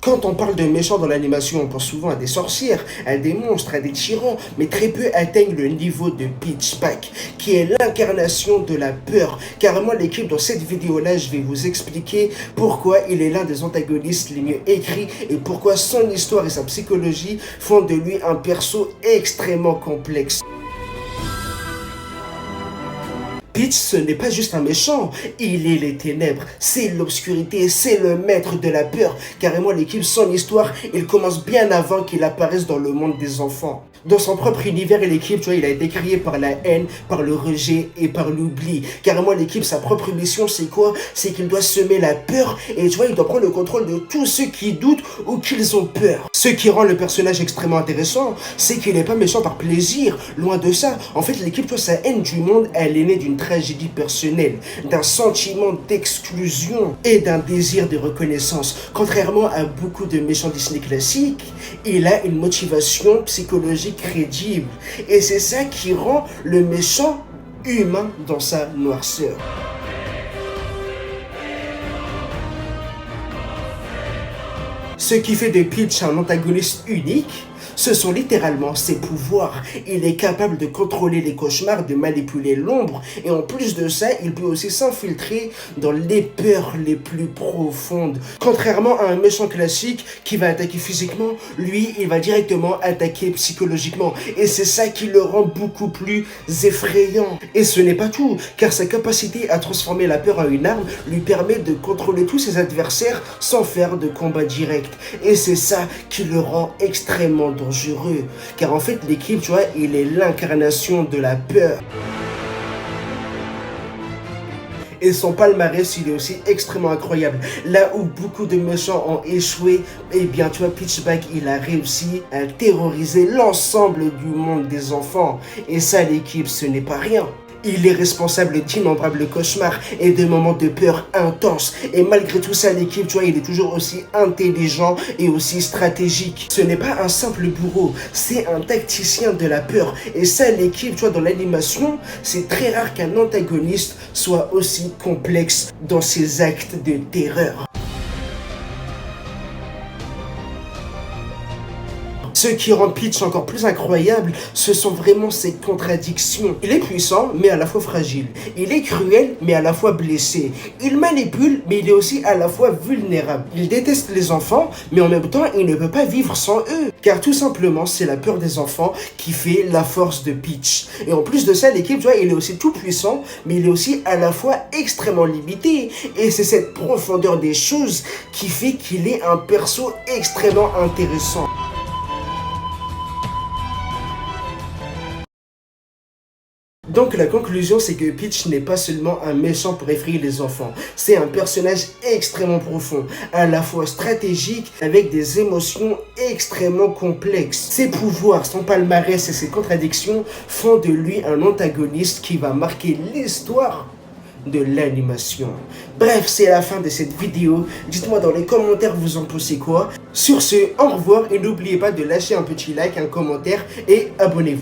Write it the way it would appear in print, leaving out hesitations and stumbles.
Quand on parle de méchants dans l'animation, on pense souvent à des sorcières, à des monstres, à des tyrans, mais très peu atteignent le niveau de Pitchback, qui est l'incarnation de la peur. Carrément, l'équipe dans cette vidéo-là, je vais vous expliquer pourquoi il est l'un des antagonistes les mieux écrits et pourquoi son histoire et sa psychologie font de lui un perso extrêmement complexe. Peach, ce n'est pas juste un méchant, il est les ténèbres, c'est l'obscurité, c'est le maître de la peur. Carrément, l'équipe, son histoire, il commence bien avant qu'il apparaisse dans le monde des enfants. Dans son propre univers et l'équipe, tu vois, il a été créé par la haine, par le rejet et par l'oubli. Carrément, l'équipe, sa propre mission, c'est quoi? C'est qu'il doit semer la peur et tu vois, il doit prendre le contrôle de tous ceux qui doutent ou qu'ils ont peur. Ce qui rend le personnage extrêmement intéressant, c'est qu'il n'est pas méchant par plaisir, loin de ça. En fait, l'équipe, tu vois, sa haine du monde, elle est née d'une tragédie personnelle, d'un sentiment d'exclusion et d'un désir de reconnaissance. Contrairement à beaucoup de méchants Disney classiques, il a une motivation psychologique crédible. Et c'est ça qui rend le méchant humain dans sa noirceur. Ce qui fait de Peach un antagoniste unique, ce sont littéralement ses pouvoirs. Il est capable de contrôler les cauchemars, de manipuler l'ombre, et en plus de ça, il peut aussi s'infiltrer dans les peurs les plus profondes. Contrairement à un méchant classique qui va attaquer physiquement, lui, il va directement attaquer psychologiquement. Et c'est ça qui le rend beaucoup plus effrayant. Et ce n'est pas tout, car sa capacité à transformer la peur en une arme lui permet de contrôler tous ses adversaires sans faire de combat direct. Et c'est ça qui le rend extrêmement dangereux, car en fait l'équipe, tu vois, il est l'incarnation de la peur. Et son palmarès, il est aussi extrêmement incroyable. Là où beaucoup de méchants ont échoué, eh bien, tu vois, Pitchback, il a réussi à terroriser l'ensemble du monde des enfants. Et ça, l'équipe, ce n'est pas rien. Il est responsable d'innombrables cauchemars et de moments de peur intenses. Et malgré tout ça, l'équipe, tu vois, il est toujours aussi intelligent et aussi stratégique. Ce n'est pas un simple bourreau, c'est un tacticien de la peur. Et ça, l'équipe, tu vois, dans l'animation, c'est très rare qu'un antagoniste soit aussi complexe dans ses actes de terreur. Ce qui rend Peach encore plus incroyable, ce sont vraiment ses contradictions. Il est puissant, mais à la fois fragile. Il est cruel, mais à la fois blessé. Il manipule, mais il est aussi à la fois vulnérable. Il déteste les enfants, mais en même temps, il ne peut pas vivre sans eux. Car tout simplement, c'est la peur des enfants qui fait la force de Peach. Et en plus de ça, l'équipe, tu vois, il est aussi tout puissant, mais il est aussi à la fois extrêmement limité. Et c'est cette profondeur des choses qui fait qu'il est un perso extrêmement intéressant. Donc la conclusion, c'est que Peach n'est pas seulement un méchant pour effrayer les enfants, c'est un personnage extrêmement profond, à la fois stratégique, avec des émotions extrêmement complexes. Ses pouvoirs, son palmarès et ses contradictions font de lui un antagoniste qui va marquer l'histoire de l'animation. Bref, c'est la fin de cette vidéo. Dites-moi dans les commentaires vous en pensez quoi. Sur ce, au revoir et n'oubliez pas de lâcher un petit like, un commentaire et abonnez-vous.